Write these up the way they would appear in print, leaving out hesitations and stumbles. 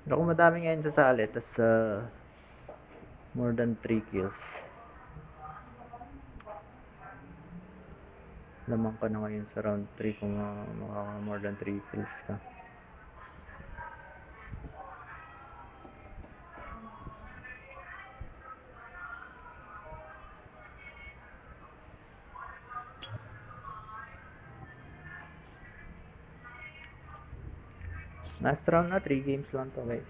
Ako madami ngayon sa sali, tas more than 3 kills. Lamang ka na ngayon sa round 3 kung more than 3 kills ka. Last round na, 3 games lang to guys.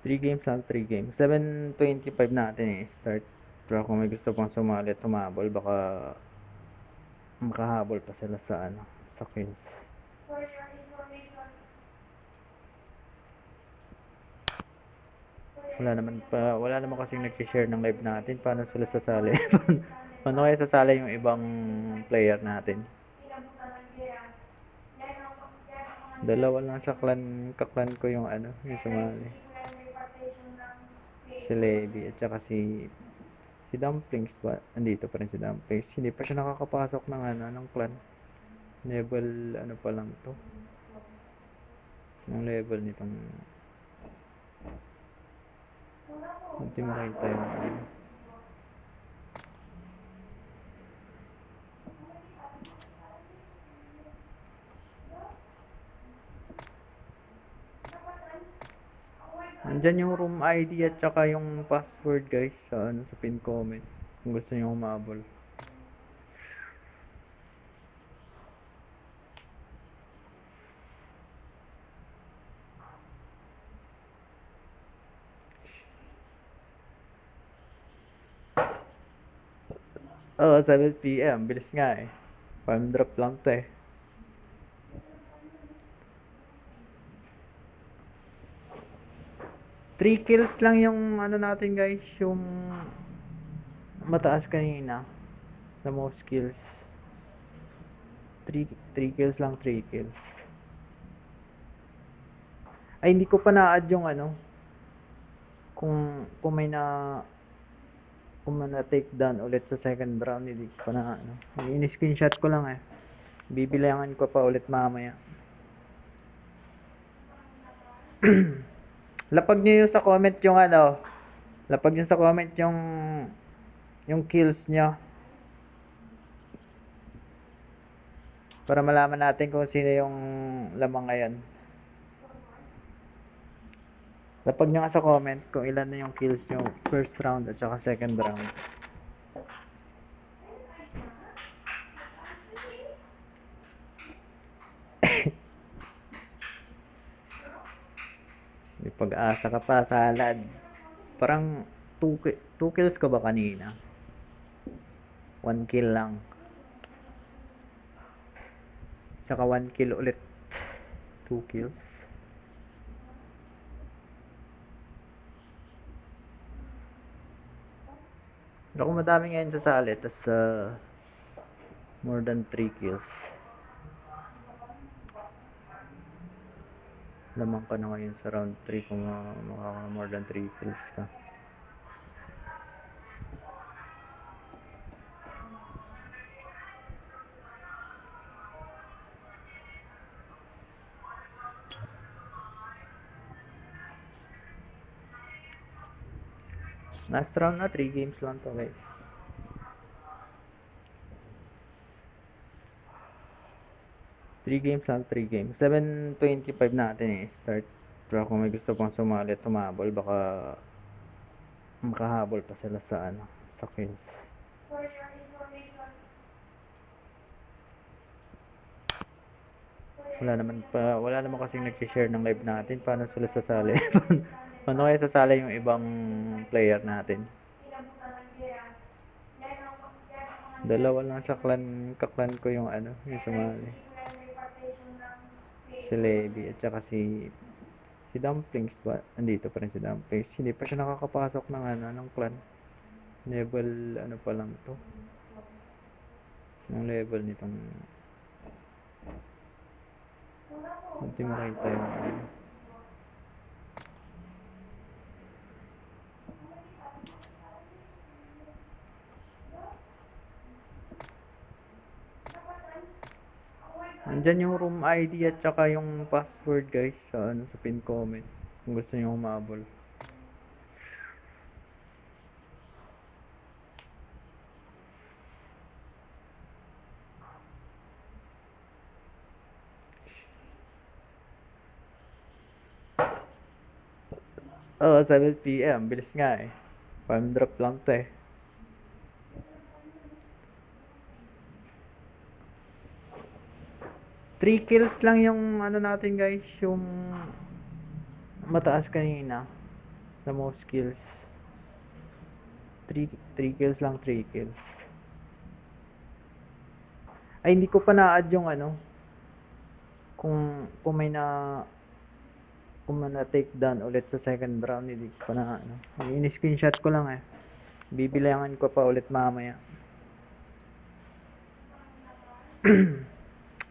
Three games lang, 3 games. 7:25 natin start. Pero kung may gusto pang sumali at humabol, baka makahabol pa sila sa sa kills. Wala naman kasing nag-share ng live natin. Paano sila sasali? Paano kaya sasali yung ibang player natin? Dalawa lang sa kaklan ko yung yung sumali. Si Levi at saka si Dumplings ba? Andito pa rin si Dumplings. Hindi pa siya nakakapasok ng ng clan. Level pa lang to. Yung level nitong hindi makita yung Andyan yung room ID at saka yung password guys sa sa pin comment kung gusto nyo humabol. Baka makahabol pa sila sa sa kills. 'Di pag-asa ka pa sa LAN. Lapag nyo sa comment yung yung kills nyo. First round at saka second round. Yung password guys sa pin comment kung gusto nyo humabol. Oo, 7 PM. Bilis nga eh. Farm drop lang to eh. Three kills lang yung natin guys, yung mataas kanina. The most kills. 3 kills lang, 3 kills. Ay, hindi ko pa na-add yung kung may kung na take down ulit sa second round, hindi ko pa na ini-screenshot ko lang eh. Bibilangan ko pa ulit mamaya. Lapag nyo yung sa comment yung lapag nyo sa comment yung kills nyo. Para malaman natin kung sino yung lamang ngayon. Lapag nyo nga sa comment kung ilan na yung kills nyo first round at saka second round. May pag-asa ka pa, salad. Parang 2 kills ko ba kanina? 1 kill lang. Saka 1 kill ulit. 2 kills. Ako madami ngayon sa sali, tas more than 3 kills. Lamang ka na ngayon sa round 3 kung more than 3 kills ka. Last round na, 3 games lang to guys. Three games lang, 3 games. 7:25 natin start. Pero kung may gusto pang sumali at humabol, baka makahabol pa sila sa sa kills. Wala naman kasing nag-share ng live natin. Paano sila sasali? Paano kaya sasali yung ibang player natin? Dalawa lang sa kaklan ko yung yung sumali. Si Levi at saka si Dumplings ba? Andito pa rin si Dumplings. Hindi pa siya nakakapasok ng ng clan. Level pa lang to. Yung level nitong hindi makita yung Nandyan yung room ID at saka yung password guys sa sa pin comment kung gusto niyo humabol. Oo, 7 PM. Bilis nga eh. Farm drop lang to eh. Three kills lang yung ano natin guys, yung mataas kanina. The most kills. 3 kills lang, 3 kills. Ay, hindi ko pa na-add yung ano, kung may kung may na-take down ulit sa second round, hindi ko pa na ano. Ini-screenshot ko lang eh. Bibilangan ko pa ulit mamaya.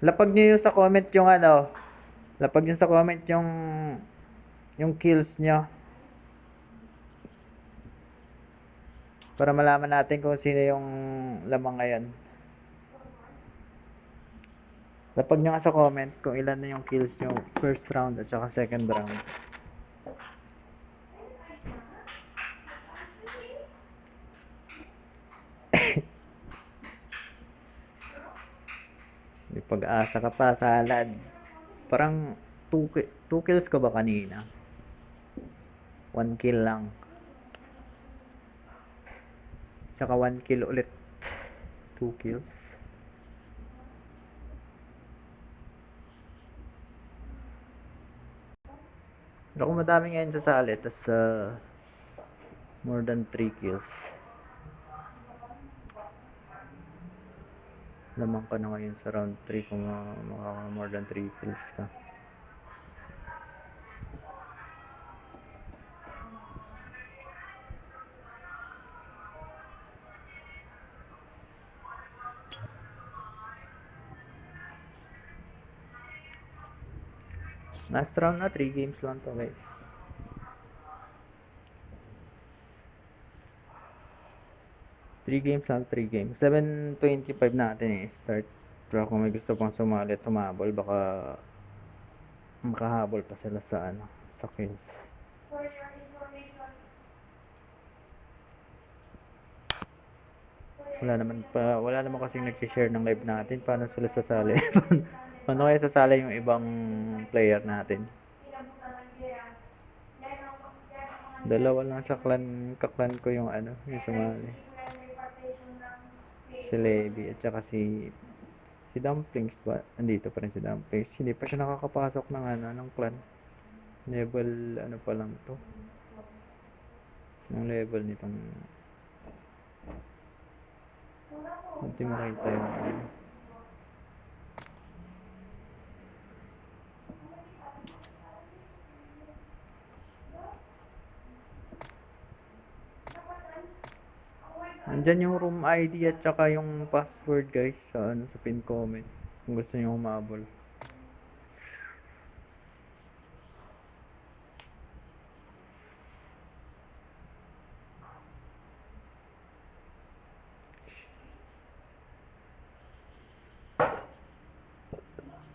Lapag nyo yung sa comment yung ano, lapag nyo sa comment yung kills nyo. Para malaman natin kung sino yung lamang ngayon. Lapag nyo nga sa comment kung ilan na yung kills nyo first round at saka second round. May pag-asa ka pa, salad. Parang 2 kills ko ba kanina? 1 kill lang. Tsaka 1 kill ulit. 2 kills. Ako madami ngayon sa sali, tas more than 3 kills. Lamang ka na ngayon sa round 3 kung makaka more than 3 kills ka. Last round na, 3 games lang to guys. Three games lang, 3 games. 7:25 natin start. Pero kung may gusto pang sumali at humabol, baka makahabol pa sila sa ano, sa kills. Wala naman kasing nag-share ng live natin. Paano sila sasali? Paano kaya sasali yung ibang player natin? Dalawa lang sa kaklan ko yung ano, yung sumali. Si Levi at saka si Dumplings ba? Andito pa rin si Dumplings. Hindi pa siya nakakapasok ng ano, ng clan. Level ano pa lang to. Yung level nitong hindi makita yung ano. Andyan yung room ID at saka yung password guys sa sa pin comment kung gusto niyo humabol.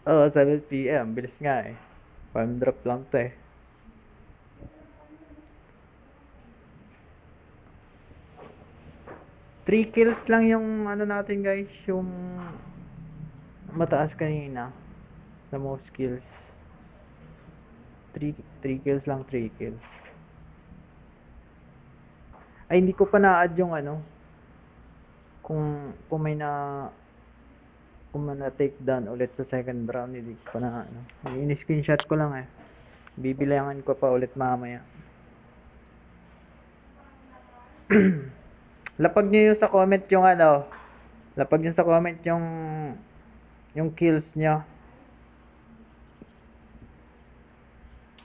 Oo, 7 PM. Bilis nga eh. Farm drop lang to eh. Three kills lang yung ano natin guys, yung mataas kanina. The most kills. 3 kills lang, 3 kills. Ay, hindi ko pa na-add yung ano, kung may kung may na-take down ulit sa second round, hindi ko pa na ano. Ini-screenshot ko lang eh. Bibilangan ko pa ulit mamaya. Lapag nyo yung sa comment yung ano, lapag nyo sa comment yung kills nyo.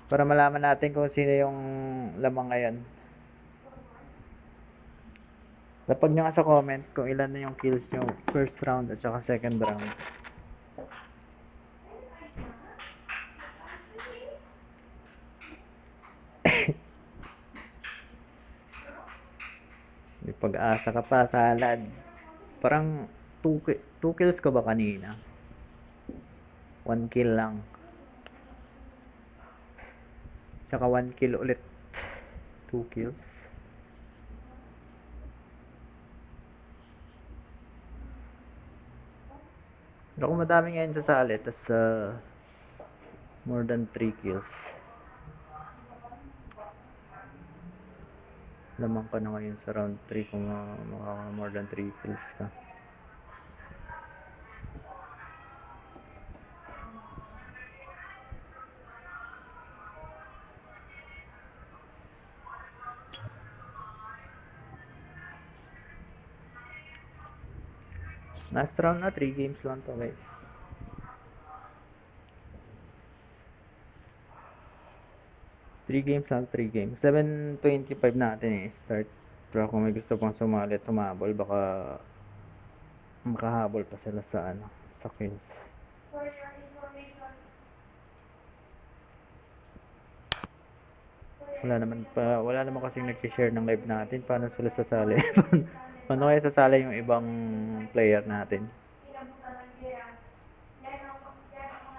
Para malaman natin kung sino yung lamang ngayon. Lapag nyo nga sa comment kung ilan na yung kills nyo first round at saka second round. May pag-asa ka pa, salad. Parang 2 kills ko ba kanina? 1 kill lang. Tsaka 1 kill ulit. 2 kills. Ako madami ngayon sasali, tas more than 3 kills. Lamang ka na ngayon sa round 3 kung makaka more than 3 kills ka. Last round na, 3 games lang to guys. Three games lang, 3 games. 7:25 natin start. Pero kung may gusto pang sumali at humabol, baka makahabol pa sila sa sa kills. Wala naman kasing nag-share ng live natin. Paano sila sasali? Paano kaya sasali yung ibang player natin?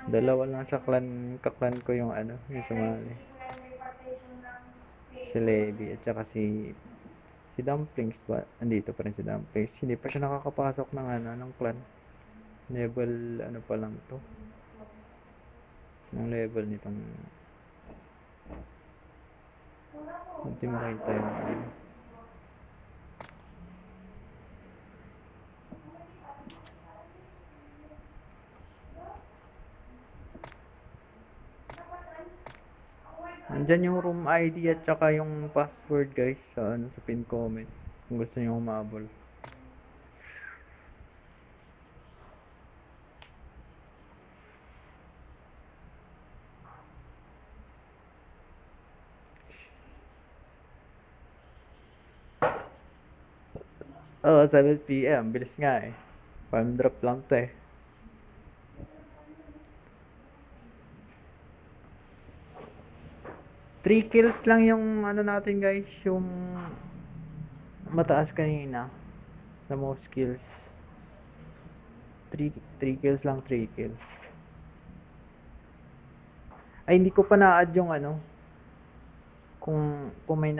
Dalawa lang sa kaklan ko yung yung sumali. Si Levi at saka si Dumplings ba? Andito pa rin si Dumplings. Hindi pa siya nakakapasok ng ng clan. Level pa lang to. Yung level nitong hindi makita yung Andyan yung room ID at saka yung password guys sa sa pin comment kung gusto niyo humabol. Oh, 7 PM. Bilis nga eh. Farm drop lang to eh. Three kills lang yung natin guys, yung mataas kanina sa most kills. 3 kills lang, 3 kills. Ay, hindi ko pa na-add yung kung may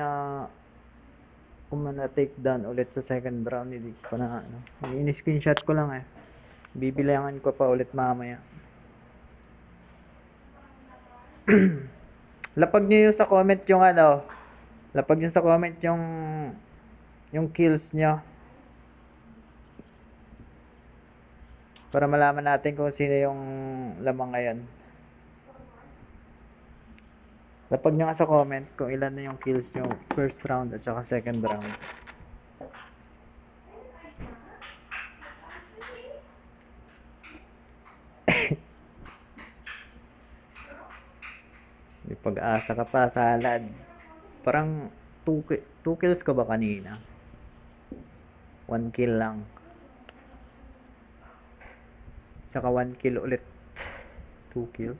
kung may na-take down ulit sa second round, hindi ko pa na ini-screenshot ko lang eh. Bibilangan ko pa ulit mamaya. Lapag nyo yung sa comment yung lapag nyo sa comment yung kills nyo. Para malaman natin kung sino yung lamang ngayon. Lapag nyo nga sa comment kung ilan na yung kills nyo first round at saka second round. May pag-asa ka pa, salad. Parang 2 kills ka ba kanina? 1 kill lang. Tsaka 1 kill ulit. 2 kills.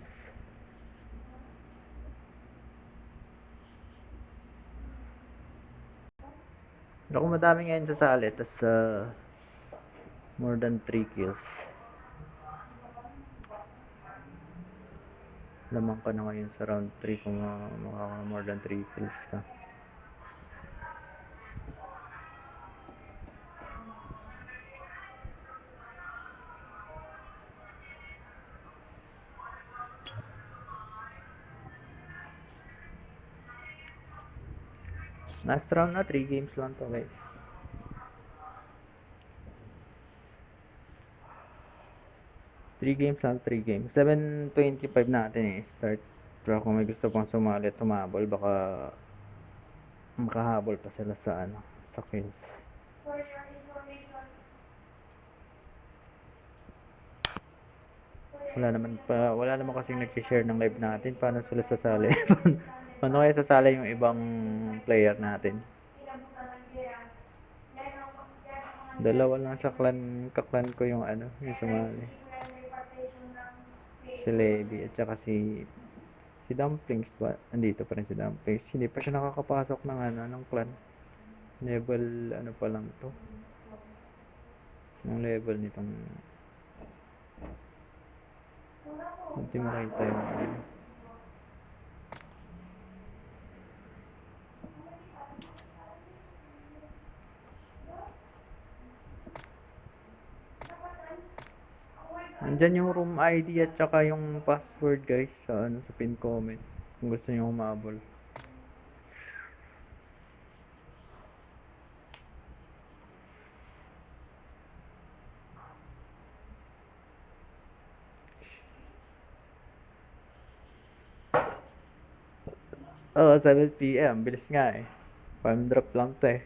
Ako madami ngayon sasali, tas more than 3 kills. Lamang ka na ngayon sa round 3 kung makaka more than 3 kills ka. Last round na, 3 games lang to guys. Three games lang, 3 games. 7:25 natin start. Pero kung may gusto pang sumali at humabol, baka makahabol pa sila sa sa kills. Wala naman kasing nag-share ng live natin. Paano sila sasali? Paano kaya sasali yung ibang player natin? Dalawa lang sa kaklan ko yung yung sumali. Si Levi at saka si Dumplings ba? Andito pa rin si Dumplings. Hindi pa siya nakakapasok ng ng clan. Level pa lang to. Yung level nitong Hindi makita yung ano. Andyan yung room ID at saka yung password guys sa ano sa pin comment kung gusto niyo humabol. Oo, 7 PM. Bilis nga eh. Farm drop lang to eh.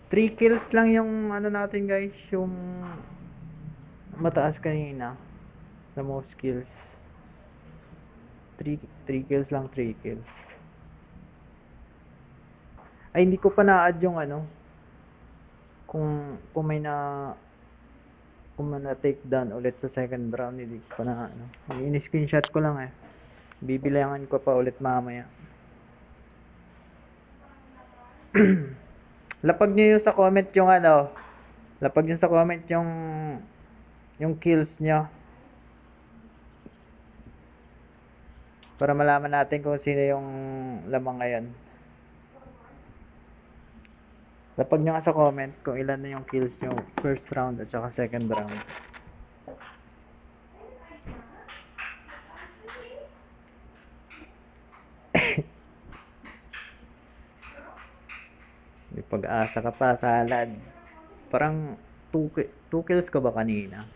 Three kills lang yung ano natin guys, yung mataas kanina. The most kills. 3 kills lang, 3 kills. Ay, hindi ko pa na-add yung ano. Kung may take down ulit sa second round, hindi ko pa na ano. Ini-screenshot ko lang eh. Bibilangan ko pa ulit mamaya. Lapag nyo yung sa comment yung ano. Lapag nyo sa comment yung kills nyo. Para malaman natin kung sino yung lamang ngayon. Lapag nyo nga sa comment kung ilan na yung kills nyo first round at saka second round. May pag-asa ka pa, salad. Parang 2 kills ka ba kanina?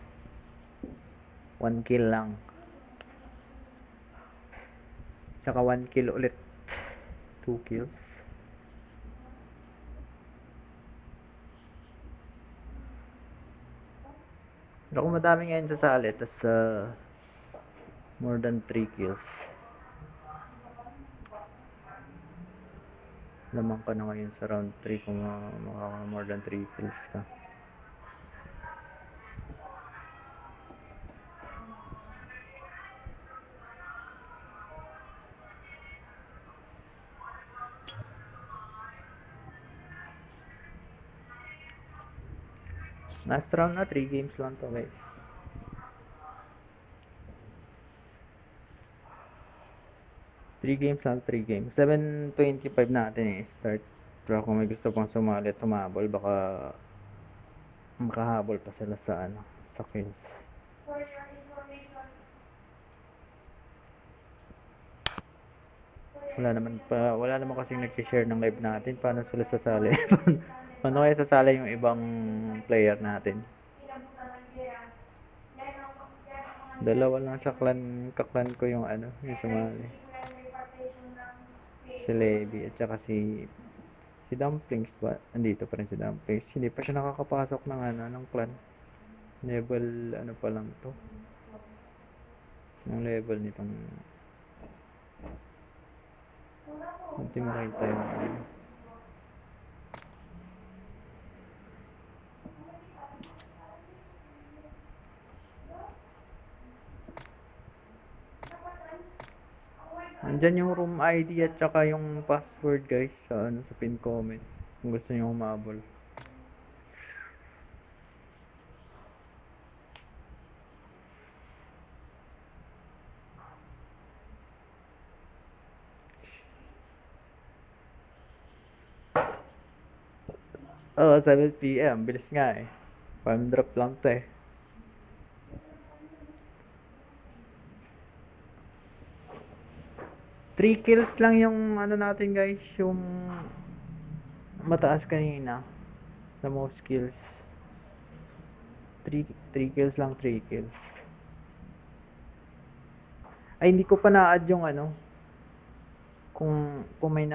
1 kill lang. Tsaka 1 kill ulit. 2 kills. Pero kung madami ngayon sasali, tas more than 3 kills. Lamang ka na ngayon sa round 3 kung makaka more than 3 kills ka. Last round na, 3 games lang to guys. Three games lang, 3 games. 7:25 natin eh, start. Pero kung may gusto pang sumali at humabol, baka makahabol pa sila sa ano, sa kills. Wala naman kasing nag-share ng live natin. Paano sila sasali? Paano kaya sasali yung ibang player natin? Dalawa lang sa kaklan ko yung ano, yung sumali. Si Levi at saka si Dumplings ba? Andito pa rin si Dumplings. Hindi pa siya nakakapasok ng ano, ng clan. Level ano pa lang to. Yung level nitong hindi makita yung ano. Andyan yung room ID at saka yung password guys sa ano sa pin comment kung gusto niyo humabol. Oo, 7 PM. Bilis nga eh. Farm drop lang to eh. Three kills lang yung ano natin guys, yung mataas kanina. The most kills. 3 kills lang, 3 kills. Ay, hindi ko pa na-add yung ano. Kung may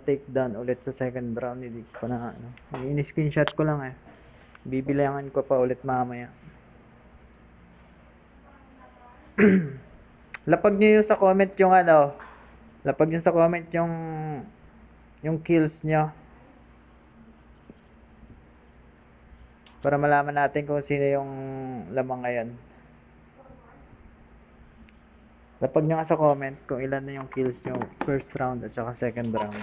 take down ulit sa second round, hindi ko pa na ano. Ini-screenshot ko lang eh. Bibilangan ko pa ulit mamaya. Lapag nyo yung sa comment yung ano. Lapag nyo sa comment yung kills nyo. Para malaman natin kung sino yung lamang ngayon. Lapag nyo nga sa comment kung ilan na yung kills nyo first round at saka second round.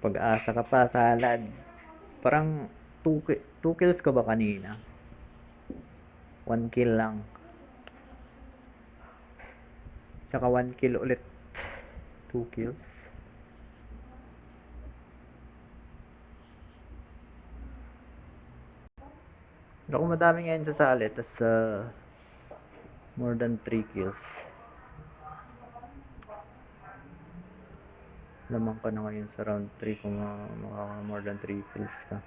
pag-asa ka pa, salad. Parang 2 kills ka ba kanina? 1 kill lang. Tsaka 1 kill ulit. 2 kills. Ako madami ngayon sa sali, tas more than 3 kills. Lamang ka na ngayon sa round 3 kung more than 3 kills ka.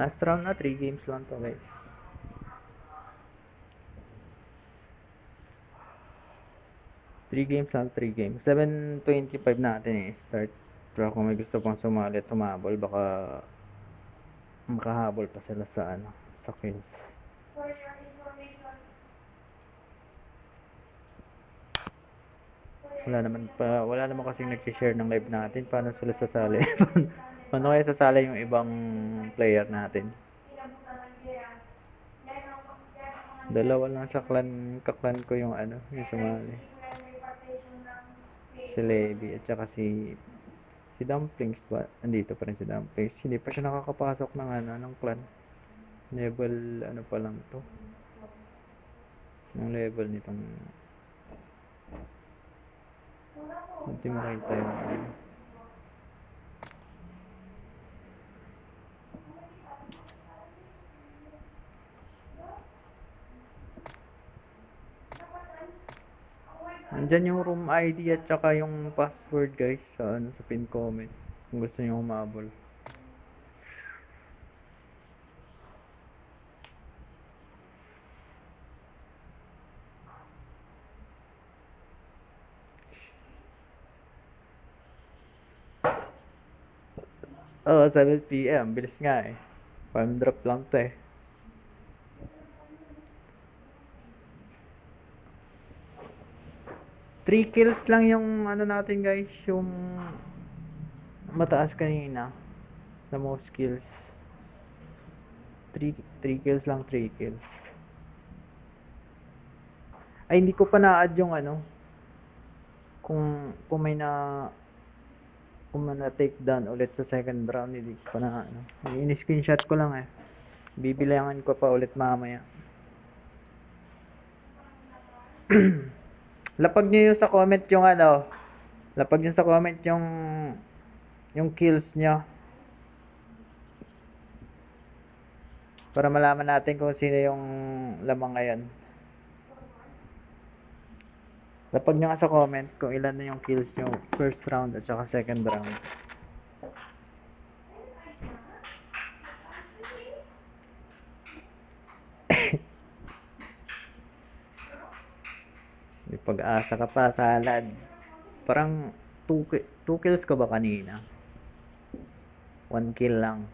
Last round na, 3 games lang to guys. Three games lang, 3 games. 7:25 natin start. Pero kung may gusto pang sumali at humabol, baka makahabol pa sila sa sa kills. Wala naman kasing nag-share ng live natin. Paano sila sasali? Paano kaya sasali yung ibang player natin? Dalawa lang sa kaklan ko yung yung sumali. Si Levi at saka si Dumplings ba? Andito pa rin si Dumplings. Hindi pa siya nakakapasok ng ng clan. Level pa lang to. Yung level nitong hindi makita yung Andyan yung room ID at saka yung password guys sa pin comment kung gusto niyo humabol. Oo, 7 PM. Bilis nga eh. Farm drop lang to eh. Three kills lang yung natin guys, yung mataas kanina. The most kills. 3 kills lang, 3 kills. Ay, hindi ko pa na-add yung kung may kung na take down ulit sa second round, hindi ko pa na ini-screenshot ko lang eh. Bibilangan ko pa ulit mamaya. Lapag nyo yung sa comment yung lapag nyo sa comment yung kills nyo. Para malaman natin kung sino yung lamang ngayon. Lapag nyo nga sa comment kung ilan na yung kills nyo first round at saka second round. May pag-asa ka pa, salad. Parang 2 kills ka ba kanina? 1 kill lang.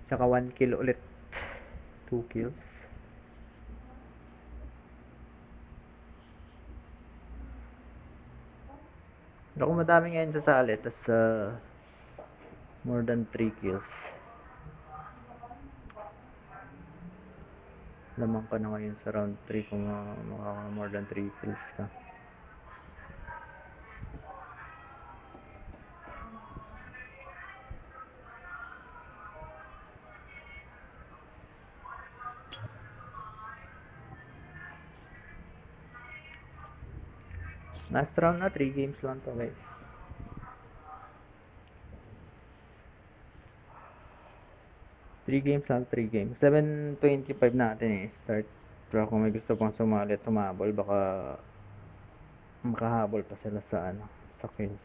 Tsaka 1 kill ulit. 2 kills. Ako madami ngayon sa sali, tas more than 3 kills. Lamang ka na ngayon sa round 3 kung more than 3 kills ka. Last round na, 3 games lang to guys. Three games lang, 3 games. 7:25 natin start. Pero kung may gusto pang sumali at humabol, baka makahabol pa sila sa sa kills.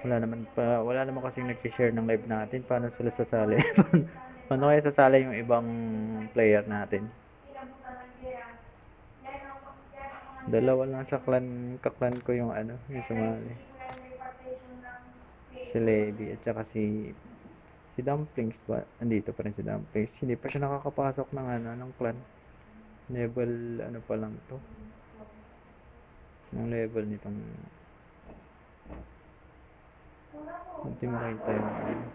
Wala naman kasing nag-share ng live natin. Paano sila sasali? Paano kaya sasali yung ibang player natin? Dalawa lang sa kaklan ko yung yung sumali. Si Levi at saka si Dumplings ba? Andito pa rin si Dumplings. Hindi pa siya nakakapasok ng ng clan. Level, ano pa lang to. Yung level nitong, hindi makita yung ano.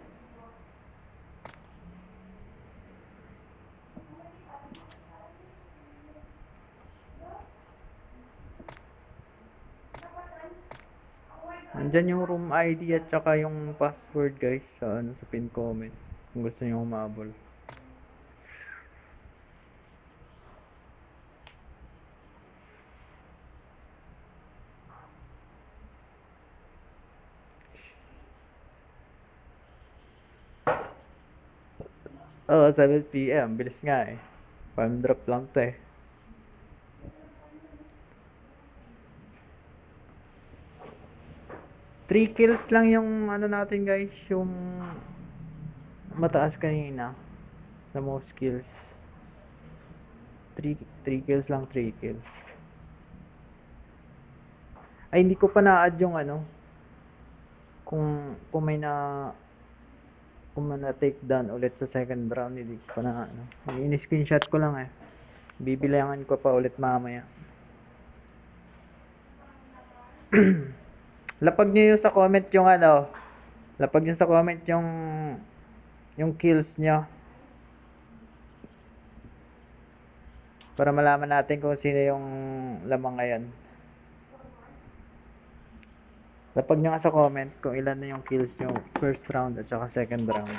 Andyan yung room ID at saka yung password guys sa ano sa pin comment kung gusto niyo humabol. Oo, 7 PM. Bilis nga eh. Farm drop lang to eh. Three kills lang yung ano natin guys, yung mataas kanina na most kills. 3 kills lang, 3 kills. Ay, hindi ko pa na-add yung ano, kung may kung may na-take down ulit sa second round, hindi ko pa na ano. Ini-screenshot ko lang eh. Bibilangan ko pa ulit mamaya. Lapag nyo yung sa comment yung ano, lapag nyo sa comment yung kills nyo. Para malaman natin kung sino yung lamang ngayon. Lapag nyo nga sa comment kung ilan na yung kills nyo first round at saka second round.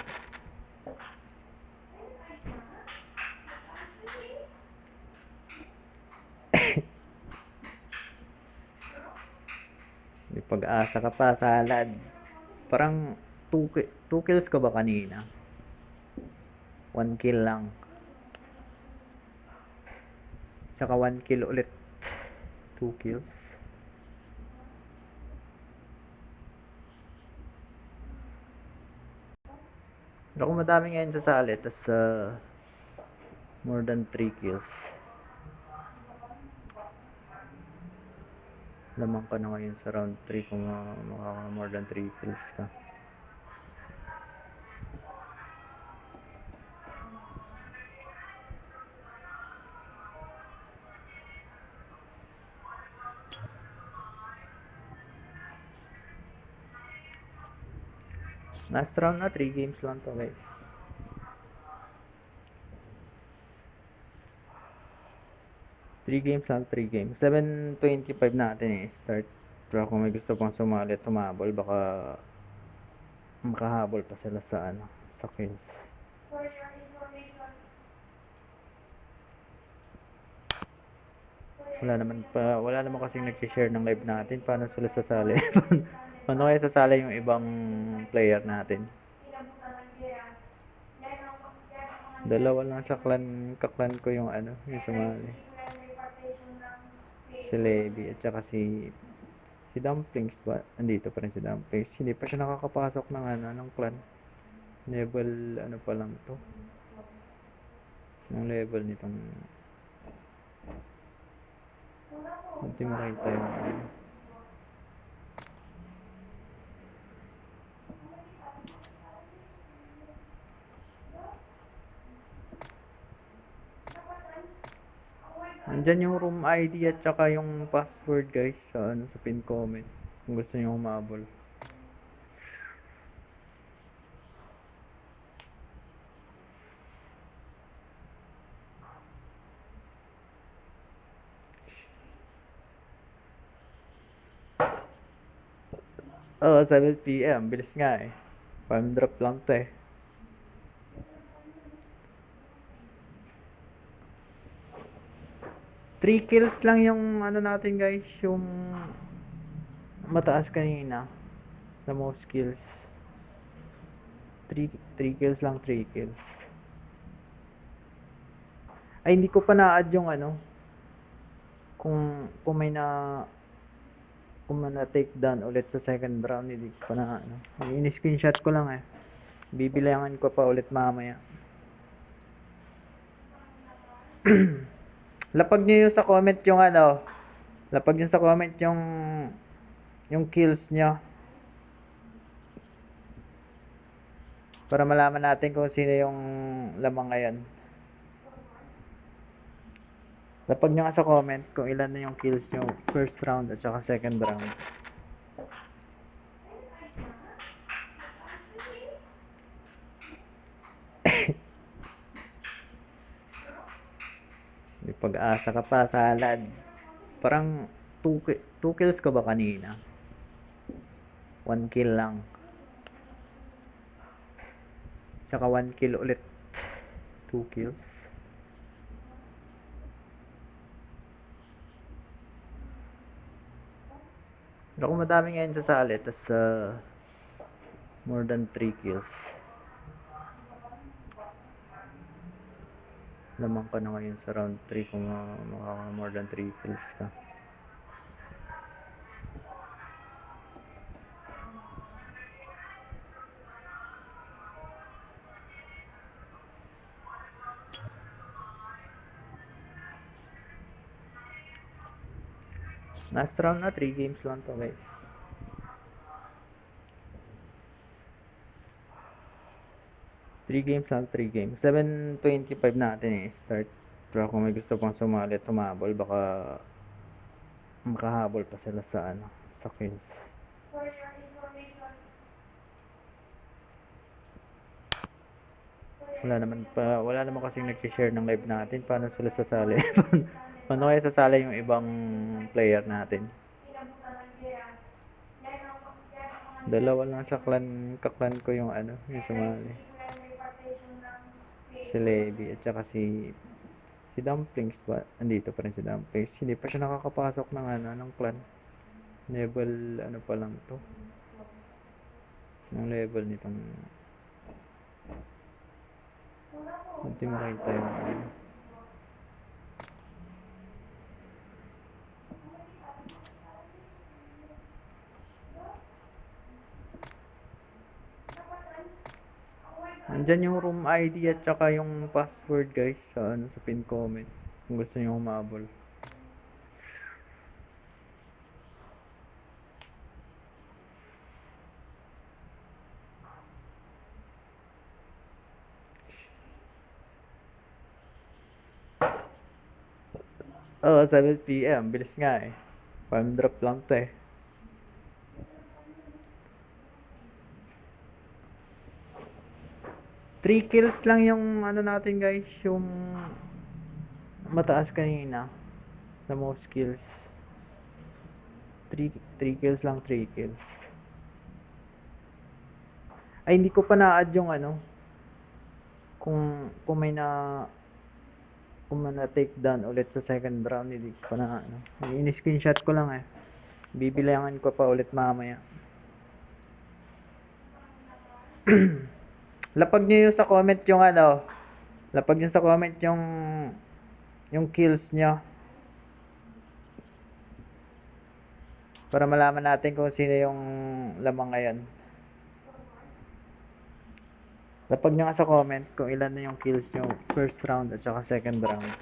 May pag-asa ka pa, salad. Parang 2 kills ko ba kanina? 1 kill lang. Tsaka 1 kill ulit. 2 kills. Ako madami ngayon sa salit. Tas more than 3 kills. Lamang ka na ngayon sa round 3 kung makaka more than 3 kills ka. Last round na, 3 games lang to guys. Three games lang, 3 games. 7:25 natin start. Pero kung may gusto pang sumali at humabol, baka makahabol pa sila sa ano, sa kills. Wala naman kasing nag-share ng live natin. Paano sila sasali? Paano kaya sasali yung ibang player natin? Dalawa lang sa kaklan ko yung ano, yung sumali. Si Levi at saka si Dumplings ba? Andito pa rin si Dumplings. Hindi pa siya nakakapasok ng ano, ng clan. Level ano pa lang to. Yung level nitong, hindi makita yung ano. Andyan yung room ID at saka yung password guys sa ano sa pin comment kung gusto niyo humabol. Oo, 7 PM. Bilis nga eh. Farm drop lang to eh. Three kills lang yung ano natin guys, yung mataas kanina na most kills. 3 kills lang, 3 kills. Ay, hindi ko pa na-add yung ano, kung may kung may na-take down ulit sa second round, hindi ko pa na ano. Ini-screenshot ko lang eh. Bibilangan ko pa ulit mamaya. Lapag nyo yung sa comment yung ano, lapag nyo sa comment yung kills nyo. Para malaman natin kung sino yung lamang ngayon. Lapag nyo nga sa comment kung ilan na yung kills nyo first round at saka second round. May pag-asa ka pa, salad. Parang 2 kills ko ba kanina? 1 kill lang. Tsaka 1 kill ulit. 2 kills. Ako madami ngayon sa sali, tas more than 3 kills. Lamang ka na ngayon sa round 3 kung makaka more than 3 kills ka. Last round na, 3 games lang to guys. Three games lang, 3 games. 7:25 natin start. Pero kung may gusto pang sumali at humabol, baka makahabol pa sila sa sa kills. Wala naman kasing nag-share ng live natin. Paano sila sasali? Paano kaya sasali yung ibang player natin? Dalawa lang sa kaklan ko yung yung sumali. Si Levi at saka si Dumplings ba? Andito pa rin si Dumplings. Hindi pa siya nakakapasok ng ng clan. Level pa lang to. Yung level nitong hindi makita yung Andyan yung room ID at saka yung password guys sa sa pin comment kung gusto niyo humabol. Oh, 7 PM. Bilis nga eh. Farm drop lang to eh. Three kills lang yung natin guys, yung mataas kanina sa most kills. 3 kills lang, 3 kills. Ay, hindi ko pa na-add yung kung may kung may na-take down ulit sa second round, hindi ko pa na ini-screenshot ko lang eh. Bibilangan ko pa ulit mamaya. Lapag nyo yung sa comment yung lapag nyo sa comment yung kills nyo. Para malaman natin kung sino yung lamang ngayon. Lapag nyo nga sa comment kung ilan na yung kills nyo first round at saka second round.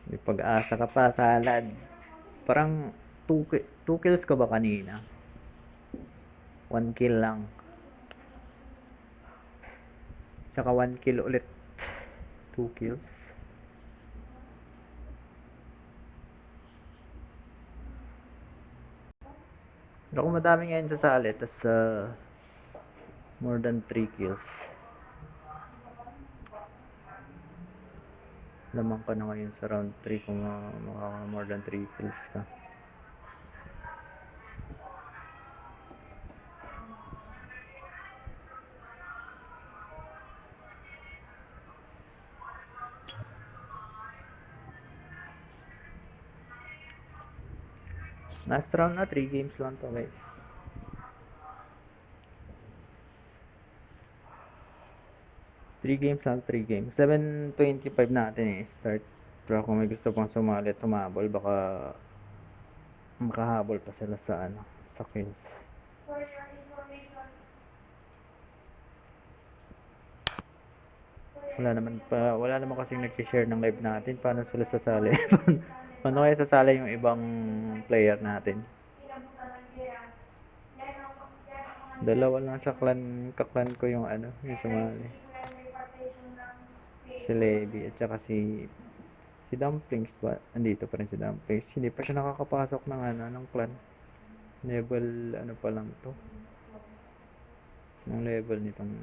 May pag-asa ka pa, salad. Parang 2 kills ko ba kanina? 1 kill lang. Tsaka 1 kill ulit. 2 kills. Ako madami ngayon sa sali, tas more than 3 kills. Lamang ka na ngayon sa round 3 kung makaka more than 3 kills ka. Last round na, 3 games lang to guys. Three games lang, 3 games. 7:25 natin start. Pero kung may gusto pang sumali at humabol, baka makahabol pa sila sa sa kills. Wala naman kasing nag-share ng live natin. Paano sila sasali? Paano kaya sasali yung ibang player natin? Dalawa lang sa kaklan ko yung ano, yung sumali. Si Levi at saka si Dumplings ba? Andito pa rin si Dumplings. Hindi pa siya nakakapasok ng ano, ng clan. Level ano pa lang to. Ng level nitong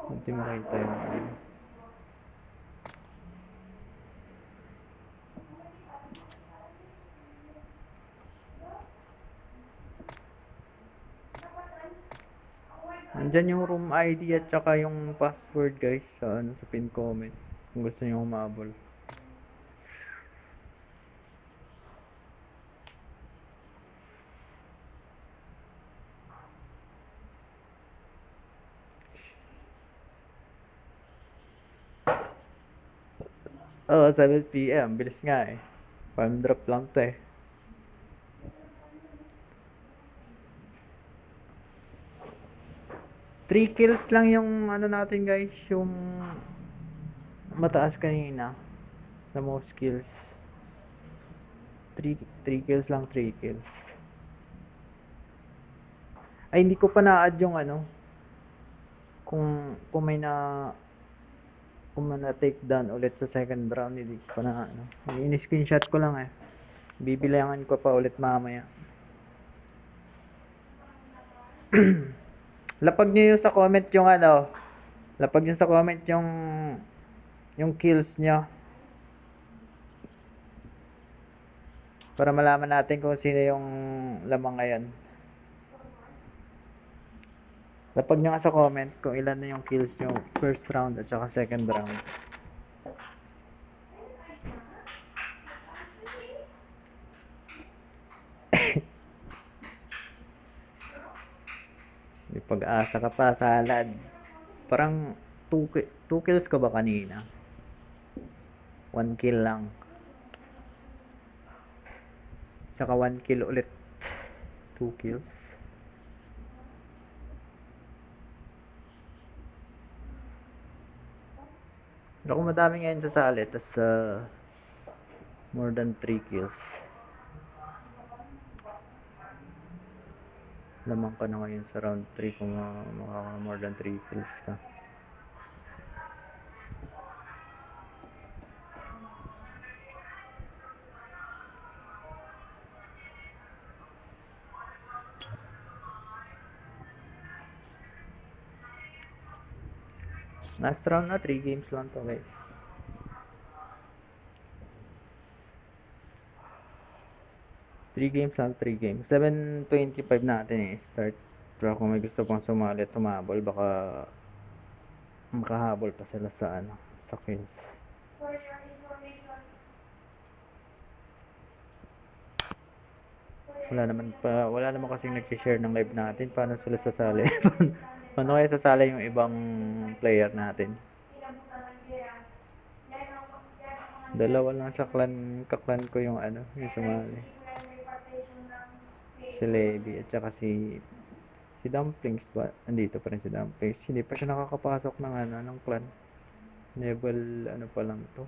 hindi makita yung ano. Andyan yung room ID at saka yung password guys sa ano sa pin comment kung gusto niyo humabol. Oo, 7 PM. Bilis nga eh. Farm drop lang to eh. Three kills lang yung ano natin guys, yung mataas kanina. The most kills. 3 kills lang, 3 kills. Ay, hindi ko pa na-add yung ano. Kung may kung may na-take down ulit sa second round, hindi ko pa na ano. Ini-screenshot ko lang eh. Bibilangan ko pa ulit mamaya. Lapag nyo yung sa comment yung ano. Lapag nyo sa comment yung kills nyo. Para malaman natin kung sino yung lamang ngayon. Lapag nyo nga sa comment kung ilan na yung kills nyo first round at saka second round. May pag-asa ka pa, salad. Parang 2 kills ka ba kanina? 1 kill lang. Tsaka 1 kill ulit. 2 kills. Pero kung madami ngayon sa sali, tas more than 3 kills. Lamang ka na ngayon sa round 3 kung makaka more than 3 kills ka. Last round na, 3 games lang to guys. Three games lang, 3 games. 7:25 natin start. Pero kung may gusto pang sumali at tumabol, baka makahabol pa sila sa ano, sa kills. Wala naman kasing nag-share ng live natin. Paano sila sasali? Paano kaya sasali yung ibang player natin? Dalawa lang sa kaklan ko yung ano, yung sumali. Si Levi at saka si Dumplings ba? Andito pa rin si Dumplings. Hindi pa siya nakakapasok ng ano, ng clan. Level ano pa lang to.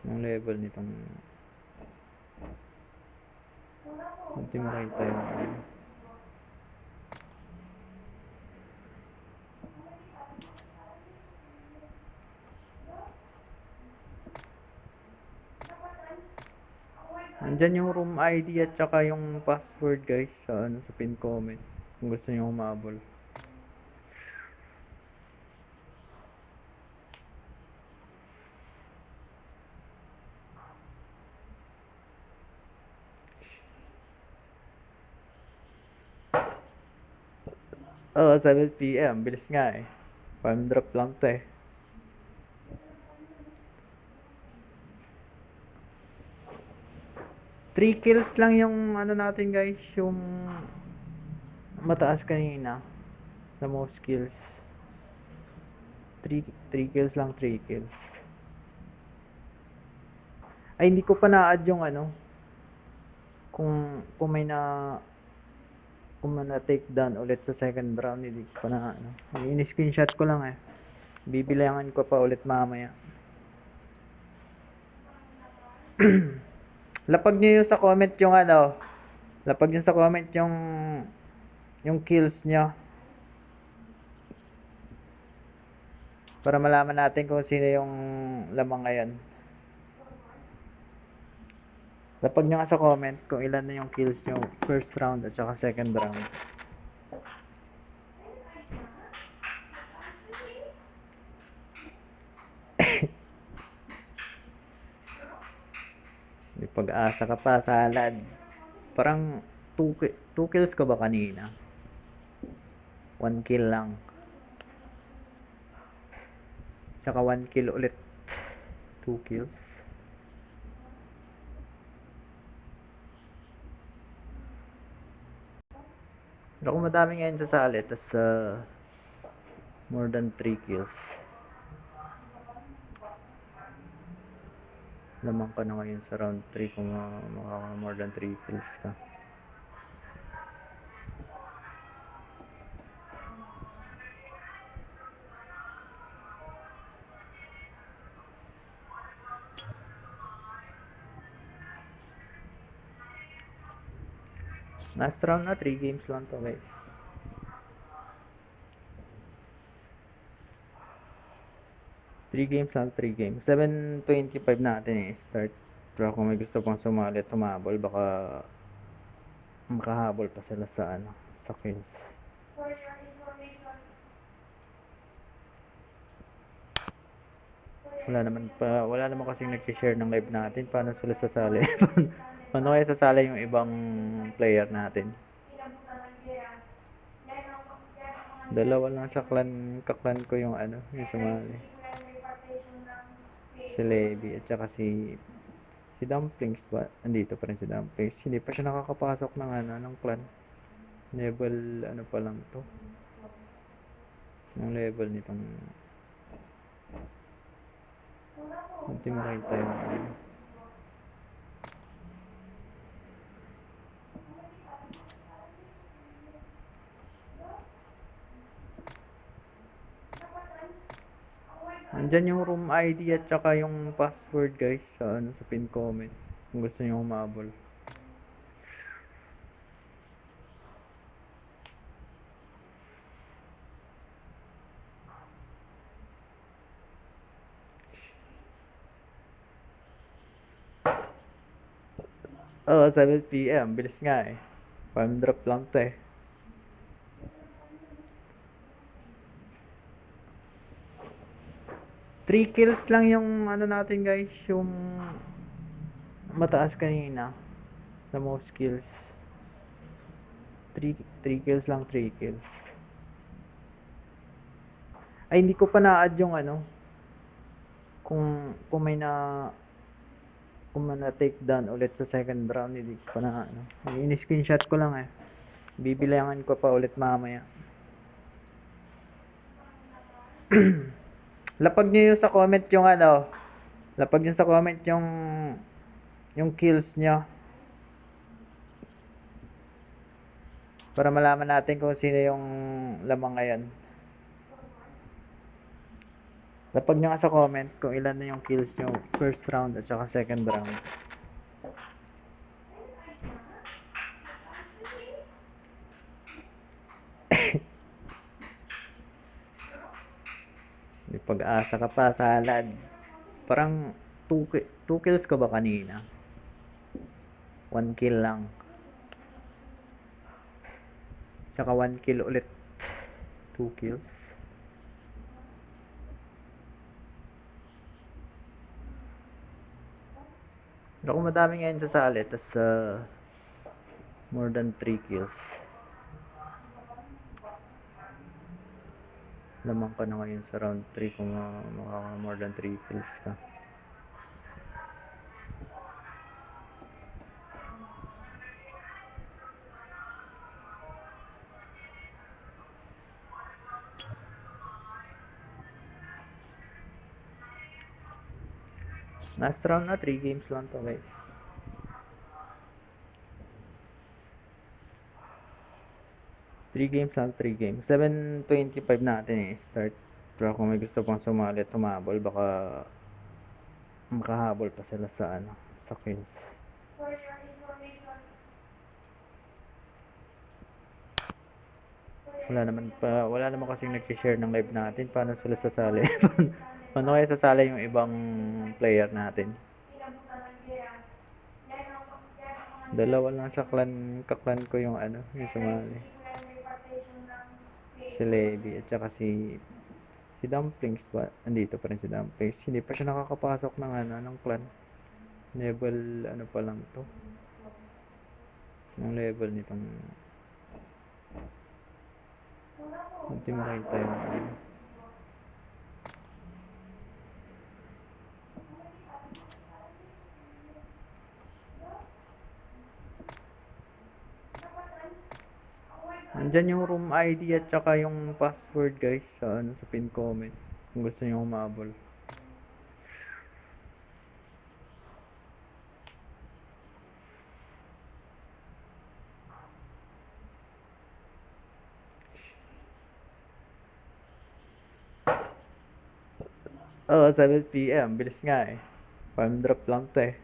Ng level nitong hindi makita yung ano. Andyan yung room ID at saka yung password guys sa ano sa pin comment kung gusto niyo humabol. Oo, 7 PM. Bilis nga eh. Farm drop lang to eh. Three kills lang yung ano natin guys, yung mataas kanina. The most kills. 3 kills lang, 3 kills. Ay, hindi ko pa na-add yung ano. Kung may kung may na-take down ulit sa second round, hindi ko pa na ano. Ini-screenshot ko lang eh. Bibilangan ko pa ulit mamaya. Lapag nyo yung sa comment yung ano. Lapag nyo sa comment yung kills nyo para malaman natin kung sino yung lamang ngayon. Lapag nyo nga sa comment kung ilan na yung kills nyo first round at saka second round. May pag-asa ka pa, salad. Parang 2 kills ko ba kanina? 1 kill lang. Tsaka 1 kill ulit. 2 kills. Pero kung madami ngayon sa sali, tas more than 3 kills. Lamang ka na ngayon sa round 3 kung more than 3 kills ka. Last round na, 3 games lang to guys. Three games lang, 3 games. 7:25 natin start. Pero kung may gusto pang sumali at humabol, baka makahabol pa sila sa sa kills. Wala naman kasing nag-share ng live natin. Paano sila sasali? Paano kaya sasali yung ibang player natin? Dalawa lang sa kaklan ko yung yung sumali. Si Levi at saka si Dumplings ba? Andito pa rin si Dumplings. Hindi pa siya nakakapasok ng ng clan. Level pa lang to. Yung level nitong hindi makita yung Andyan yung room ID at saka yung password guys sa sa pin comment kung gusto niyo humabol. Oo, 7 PM. Bilis nga eh. Farm drop lang to eh. Three kills lang yung natin guys, yung mataas kanina. The most kills. 3 kills lang, 3 kills. Ay, hindi ko pa na-add yung kung may kung take down ulit sa second round, hindi ko pa na ini-screenshot ko lang eh. Bibilangan ko pa ulit mamaya. Lapag nyo yung sa comment yung lapag nyo sa comment yung kills nyo para malaman natin kung sino yung lamang ngayon. Lapag nyo nga sa comment kung ilan na yung kills nyo first round at saka second round. May pag-asa ka pa, salad. Parang 2 kills ko ba kanina? 1 kill lang. Tsaka 1 kill ulit. 2 kills. Pero kung madami ngayon sa sali, tas more than 3 kills. Lamang ka na ngayon sa round 3 kung more than 3 kills ka. Last round na, 3 games lang to guys. Three games lang, 3 games. 7:25 natin start. Pero kung may gusto pang sumali at humabol, baka makahabol pa sila sa sa kills. Wala naman kasing nag-share ng live natin. Paano sila sasali? Paano kaya sasali yung ibang player natin? Dalawa lang sa kaklan ko yung yung sumali. Si Levi at saka si Dumplings ba? Andito pa rin si Dumplings. Hindi pa siya nakakapasok ng clan. Level pa lang to. Yung level nitong hindi makita yung Andyan yung room ID at saka yung password guys sa pin comment kung gusto niyo humabol. Oo, 7 PM. Bilis nga eh. Farm drop lang to eh.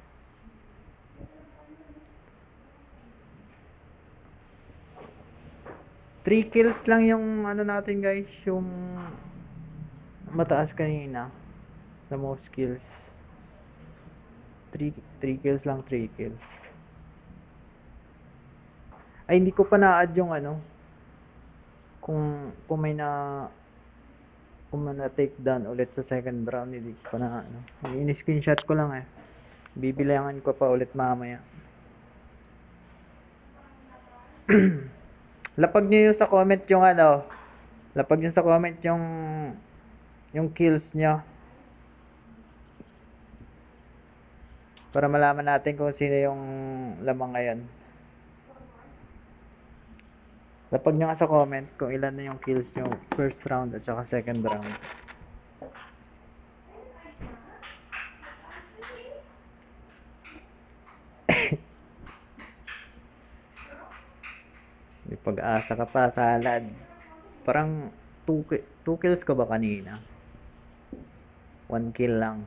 Three kills lang yung natin guys, yung mataas kanina. The most kills. 3 kills lang, 3 kills. Ay, hindi ko pa na-add yung kung may kung na take down ulit sa second round, hindi ko pa na ini-screenshot ko lang eh. Bibilangan ko pa ulit mamaya. Lapag nyo yung sa comment yung lapag nyo sa comment yung kills nyo. Para malaman natin kung sino yung lamang ngayon. Lapag nyo nga sa comment kung ilan na yung kills nyo first round at saka second round. May pag-asa ka pa, salad. Parang 2 kills ko ba kanina? 1 kill lang.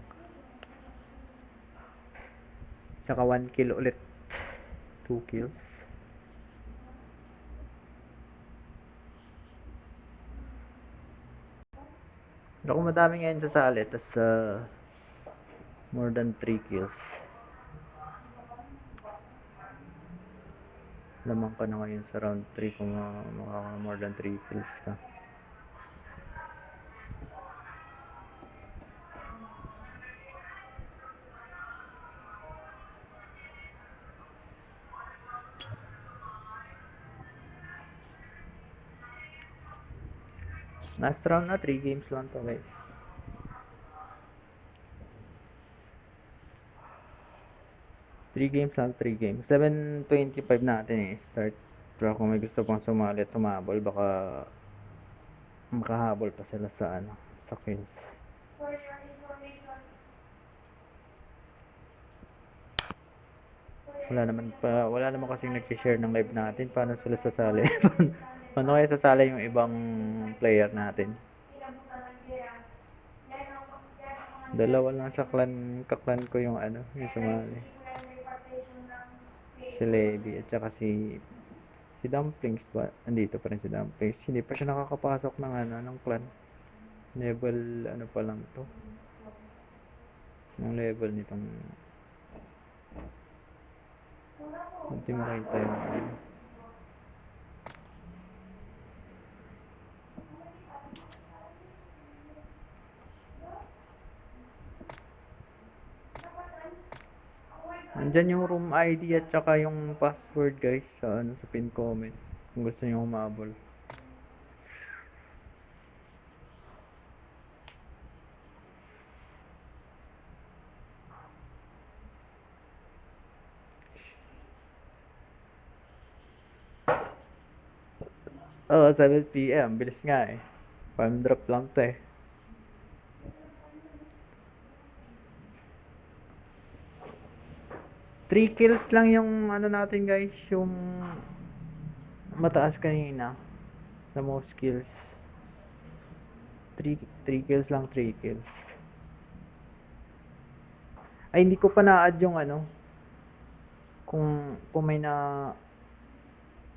Tsaka 1 kill ulit. 2 kills. Ako madami ngayon sa salit. Tas more than 3 kills. Lamang ka na ngayon sa round 3 kung makaka more than 3 kills ka. Last round na, 3 games lang to guys. Three games lang, 3 games. 7:25 natin start. Pero kung may gusto pang sumali at humabol, baka makahabol pa sila sa sa kills. Wala naman kasing nag-share ng live natin. Paano sila sasali? Paano kaya sasali yung ibang player natin? Dalawa lang sa kaklan ko yung yung sumali. Si Levi at saka si Dumplings ba? Andito pa rin si Dumplings. Hindi pa siya nakakapasok ng clan. Level pa lang to. Yung level nitong hindi makita yung Andyan yung room ID at saka yung password guys sa pin comment kung gusto niyo humabol. Oo, 7 PM. Bilis nga eh. Farm drop lang to eh. Three kills lang yung natin guys, yung mataas kanina. The most kills. 3 kills lang, 3 kills. Ay, hindi ko pa na-add yung kung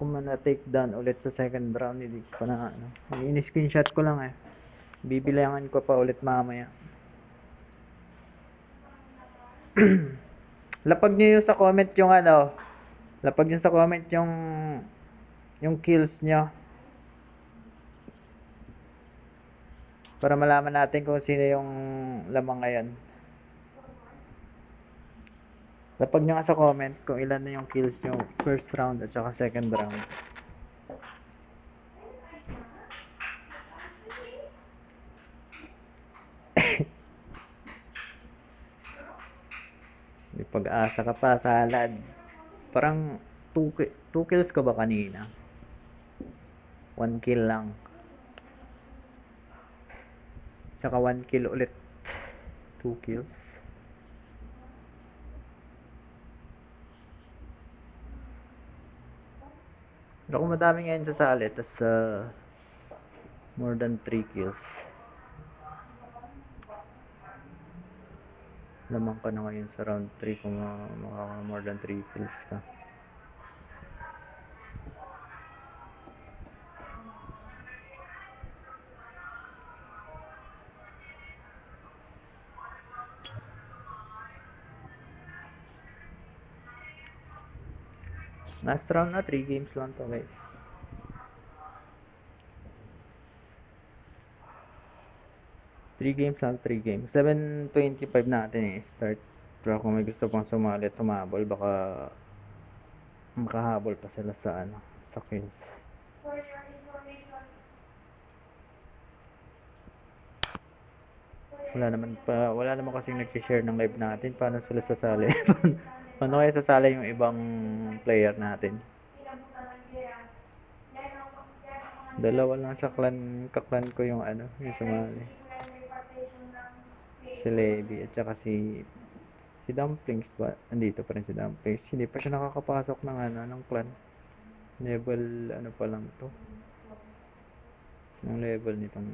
kung na-take down ulit sa second round, hindi ko pa na ano. Ini-screenshot ko lang eh. Bibilangan ko pa ulit mamaya. Lapag nyo yung sa comment yung ano. Lapag nyo sa comment yung kills nyo. Para malaman natin kung sino yung lamang ngayon. Lapag nyo nga sa comment kung ilan na yung kills nyo first round at saka second round. May pag-asa ka pa, salad. Parang 2 kills ka ba kanina? 1 kill lang. Tsaka 1 kill ulit. 2 kills. Ako madami ngayon sa sali, tas more than 3 kills. Lamang ka na ngayon sa round 3 kung makaka more than 3 kills ka. Last round na, 3 games lang to guys. Three games lang, 3 games. 7:25 natin start. Pero kung may gusto pang sumali at humabol, baka makahabol pa sila sa ano, sa kills. Wala naman kasing nag-share ng live natin. Paano sila sasali? Paano kaya sasali yung ibang player natin? Dalawa lang sa kaklan ko yung ano, yung sumali. Si Levi at saka si Dumplings ba? Andito pa rin si Dumplings. Hindi pa siya nakakapasok ng ano, ng clan. Level ano pa lang to. Yung level nitong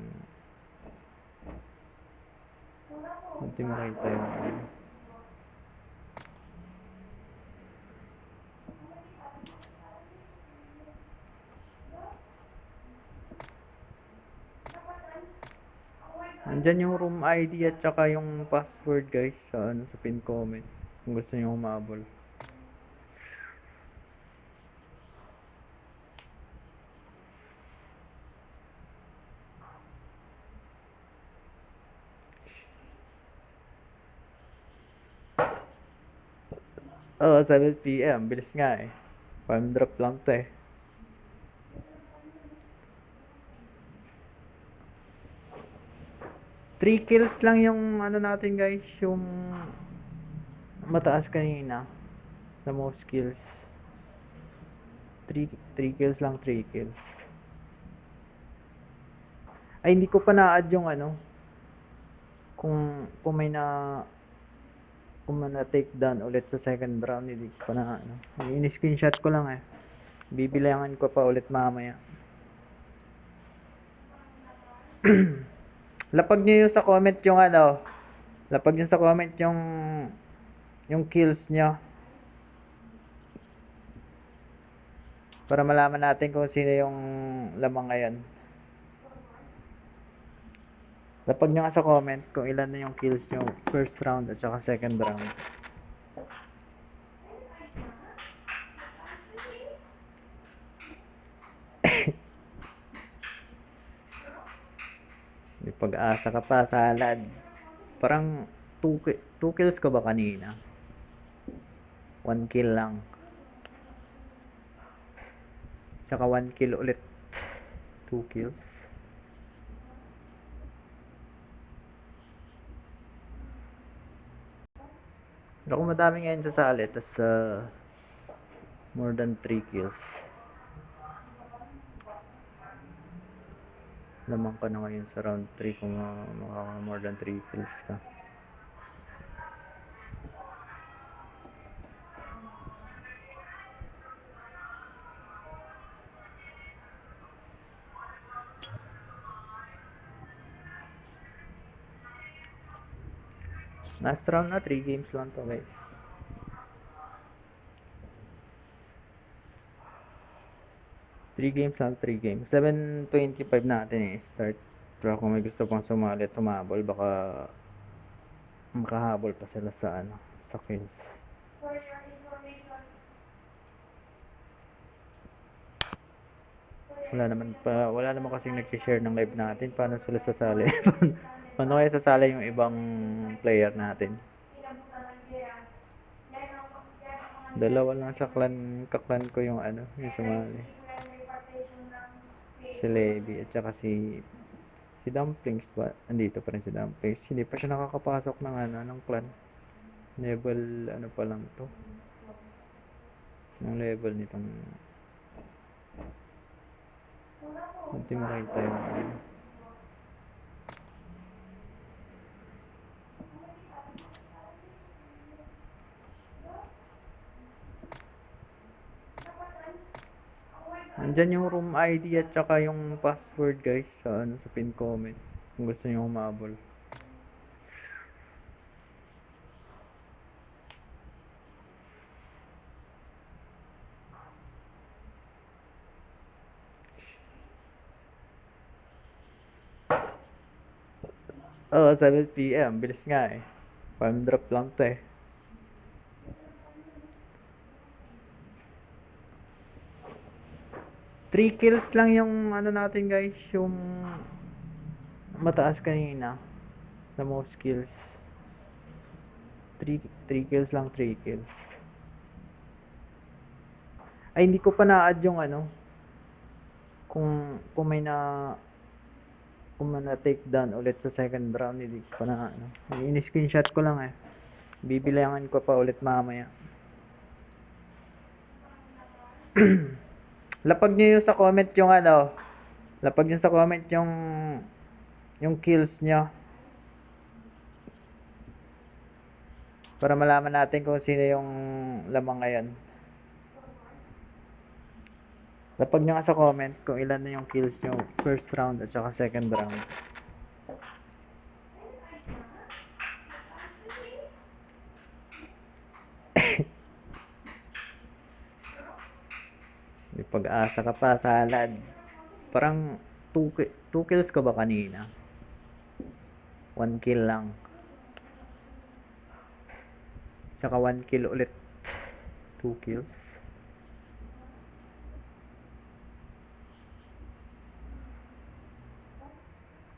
hindi makita yung ano. Andyan yung room ID at saka yung password guys sa ano, sa pin comment kung gusto niyo humabol. Oh, 7 PM. Bilis nga eh. Farm drop lang to eh. Three kills lang yung ano natin guys, yung mataas kanina. The most kills. 3 kills lang, 3 kills. Ay, hindi ko pa na-add yung ano. Kung may na-take down ulit sa second round, hindi ko pa na ano. Ini-screenshot ko lang eh. Bibilangan ko pa ulit mamaya. Lapag nyo yung sa comment yung ano. Lapag nyo sa comment yung kills nyo. Para malaman natin kung sino yung lamang ngayon. Lapag nyo nga sa comment kung ilan na yung kills nyo first round at saka second round. May pag-asa ka pa, salad. Parang 2 kills ka ba kanina? 1 kill lang. Tsaka 1 kill ulit. 2 kills. Ako madami ngayon sa sali, tas more than 3 kills. Lamang ka na ngayon sa round 3 kung makaka more than 3 kills ka. Last round na, 3 games lang to guys. 3 games lang, 3 games. 7:25 natin start. Pero kung may gusto pang sumali at humabol, baka makahabol pa sila sa sa kills. Wala naman kasing nag-share ng live natin. Paano sila sasali? Paano kaya sasali yung ibang player natin? Dalawa lang sa kaklan ko yung yung sumali. Si Levi at saka si Dumplings ba? Andito pa rin si Dumplings. Hindi pa siya nakakapasok ng ng clan. Level pa lang to. Ng level nitong hindi makita yung Andyan yung room ID at saka yung password guys sa sa pin comment kung gusto niyo humabol. Oo, 7 PM. Bilis nga eh. Farm drop lang to eh. Three kills lang yung natin guys, yung mataas kanina. The most kills. 3 kills lang, 3 kills. Ay, hindi ko pa na-add yung kung may kung may na-take down ulit sa second round, hindi ko pa na ini-screenshot ko lang eh. Bibilangan ko pa ulit mamaya. Lapag nyo yung sa comment yung lapag nyo sa comment yung kills nyo. Para malaman natin kung sino yung lamang ngayon. Lapag nyo nga sa comment kung ilan na yung kills nyo first round at saka second round. May pag-asa ka pa, salad. Parang 2 kills ka ba kanina? 1 kill lang. Tsaka 1 kill ulit. 2 kills.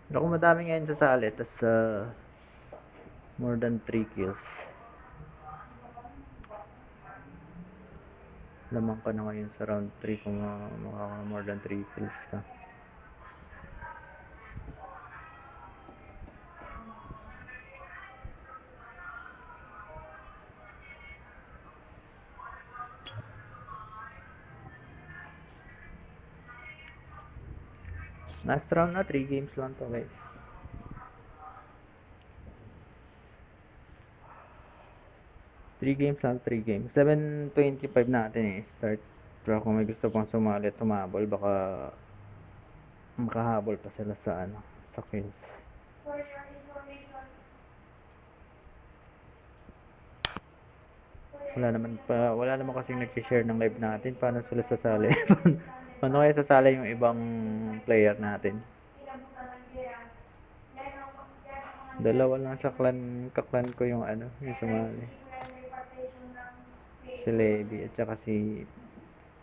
Pero kung madami ngayon sasali, tas more than 3 kills. Lamang ka na ngayon sa round 3 kung more than 3 kills ka. Last round na, 3 games lang to guys. Three games lang, 3 games. 7:25 natin start. Pero kung may gusto pang sumali at humabol, baka makahabol pa sila sa sa kills. Wala naman kasing nag-share ng live natin. Paano sila sasali? Paano kaya sasali yung ibang player natin? Dalawa lang sa kaklan ko yung yung sumali. Si Levi at saka si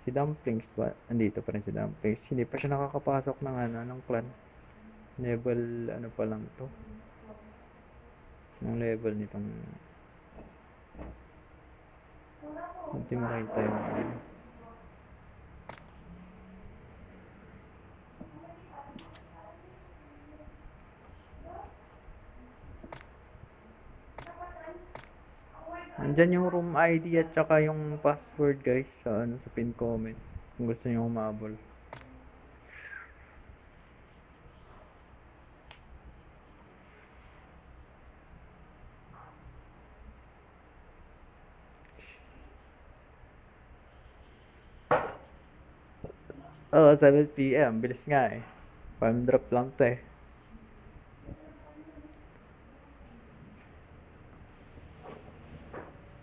Dumplings ba? Andito pa rin si Dumplings. Hindi pa siya nakakapasok ng ng clan. Level pa lang to. Ng level nitong hindi makita yung Andyan yung room ID at saka yung password guys sa sa pin comment kung gusto niyo humabol. Oo, 7 PM. Bilis nga eh. Farm drop lang to eh.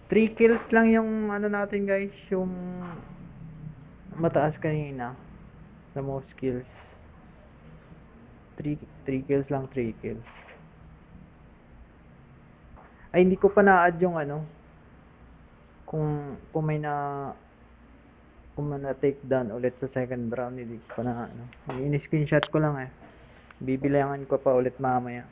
Three kills lang yung natin guys, yung mataas kanina. The most kills. 3 kills lang, 3 kills. Ay, hindi ko pa na-add yung ano. Kung may kung may na-take down ulit sa second round, hindi ko pa na ano. Ini-screenshot ko lang eh. Bibilangan ko pa ulit mamaya.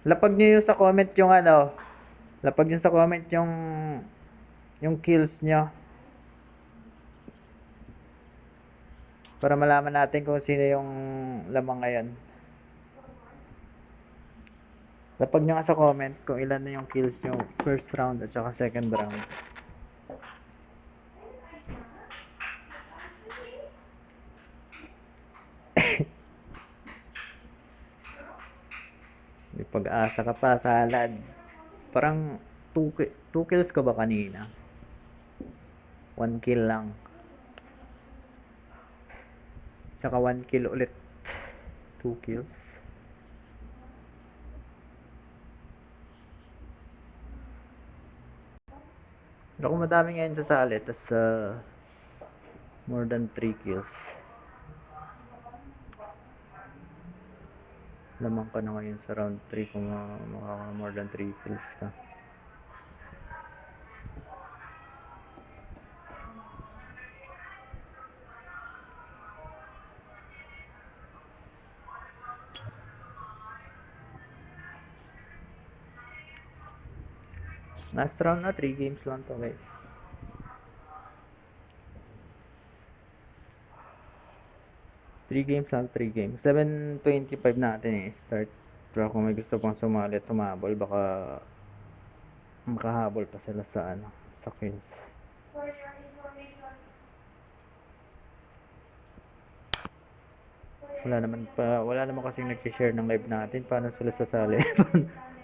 Lapag nyo yung sa comment yung ano. Lapag nyo sa comment yung kills nyo. Para malaman natin kung sino yung lamang ngayon. Lapag nyo nga sa comment kung ilan na yung kills nyo first round at saka second round. May pag-asa ka pa, salad. Parang 2 kills ka ba kanina? 1 kill lang. Tsaka 1 kill ulit. 2 kills. Pero kung madami ngayon sasali, tas more than 3 kills. Lamang ka na ngayon sa round 3 kung makaka more than 3 kills ka. Last round na, 3 games lang to guys. Three games lang, 3 games. 7:25 natin start. Pero kung may gusto pang sumali, tumabol, baka makahabol pa sila sa ano, sa kills. Wala naman kasing nag-share ng live natin. Paano sila sasali?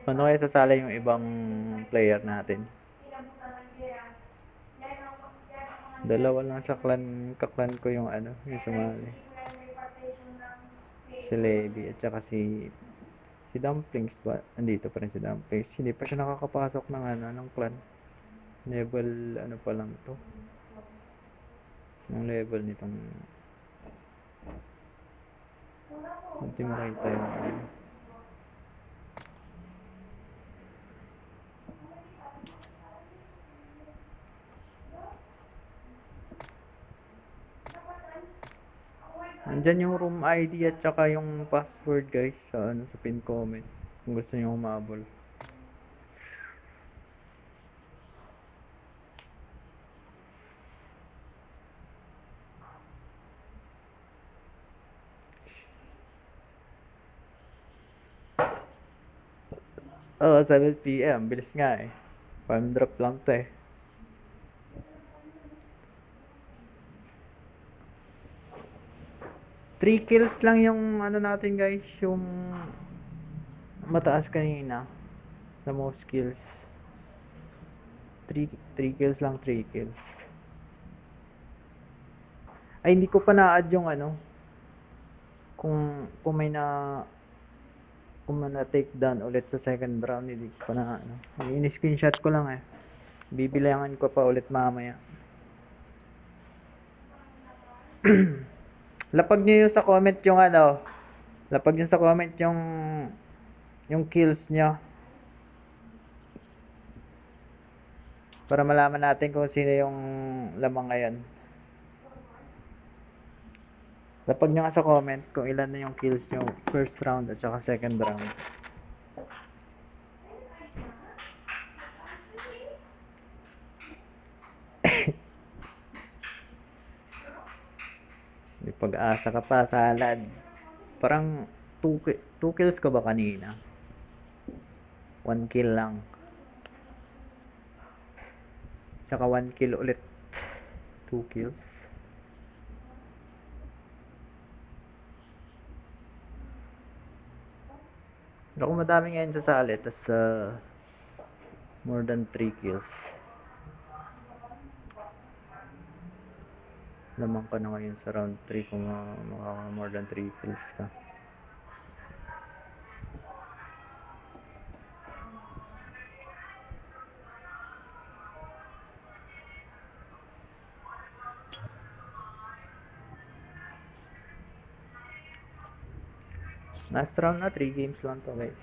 Paano kaya sasali yung ibang player natin? Dalawa lang sa kaklan ko yung ano, yung sumali. Si Levi at saka si Dumplings ba? Andito pa rin si Dumplings. Hindi pa siya nakakapasok ng ano, ng clan. Level ano pa lang to. Yung level nitong hindi makita yung ano. Andyan yung room ID at saka yung password guys sa ano, sa pin comment kung gusto niyo humabol. Oo, 7 PM. Bilis nga eh. Farm drop lang to eh. Three kills lang yung ano natin guys, yung mataas kanina. The most kills. 3 kills lang, 3 kills. Ay, hindi ko pa na-add yung ano. Kung may kung may na-take down ulit sa second round, hindi ko pa na ano. Ini-screenshot ko lang eh. Bibilangan ko pa ulit mamaya. Lapag nyo yung sa comment yung ano. Lapag nyo sa comment yung kills nyo. Para malaman natin kung sino yung lamang ngayon. Lapag nyo nga sa comment kung ilan na yung kills nyo first round at saka second round. May pag-asa ka pa, salad. Parang 2 kills ka ba kanina? 1 kill lang. Tsaka 1 kill ulit. 2 kills. Pero kung madami ngayon sasali, tas more than 3 kills. Lamang ka na ngayon sa round 3 kung makaka more than 3 kills ka. Last round na, 3 games lang to guys.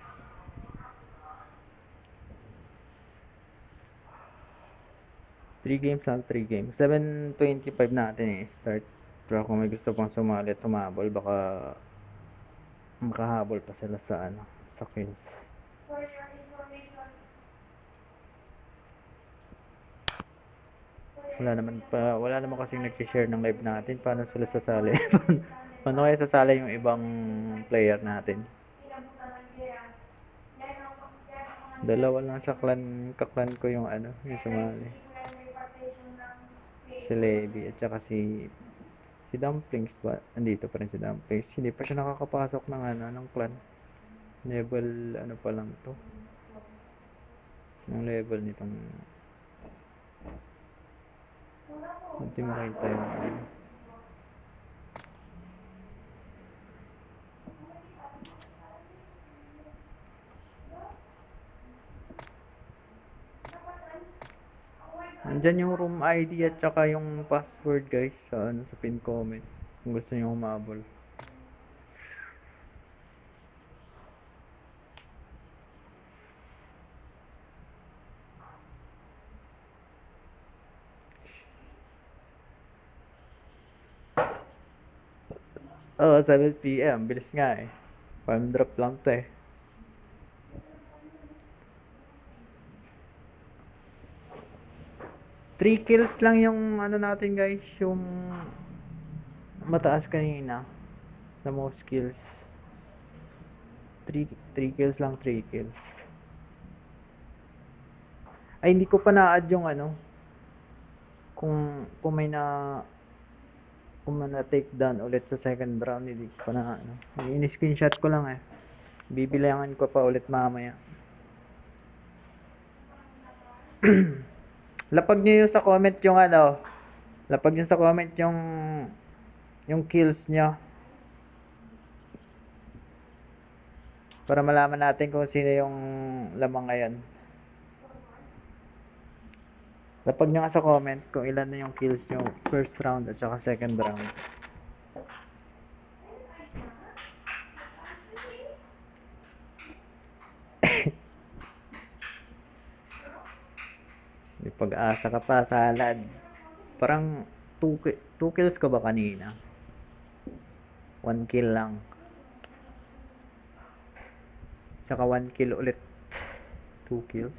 Three games lang, 3 games. 7:25 natin start. Pero kung may gusto pang sumali at humabol, baka makahabol pa sila sa sa kills. Wala naman kasing nag-share ng live natin. Paano sila sasali? Paano kaya sasali yung ibang player natin? Dalawa lang sa kaklan ko yung yung sumali. Si Levi at saka si Dumplings ba? Andito pa rin si Dumplings. Hindi pa siya nakakapasok ng ng clan. Level pa lang to. Yung level nitong hindi makita yung Andyan yung room ID at saka yung password guys sa pin comment kung gusto niyo humabol. Oh, 7 PM. Bilis nga eh. Farm drop lang to eh. Three kills lang yung natin guys, yung mataas kanina. The most kills. 3 kills lang, 3 kills. Ay, hindi ko pa na-add yung kung may kung may na-take down ulit sa second round, hindi ko pa na ini-screenshot ko lang eh. Bibilangan ko pa ulit mamaya. Lapag nyo yung sa comment yung lapag nyo sa comment yung kills nyo. Para malaman natin kung sino yung lamang ngayon. Lapag nyo nga sa comment kung ilan na yung kills nyo first round at saka second round. May pag-asa ka pa, salad. Parang 2 kills ko ba kanina? 1 kill lang. Tsaka 1 kill ulit. 2 kills.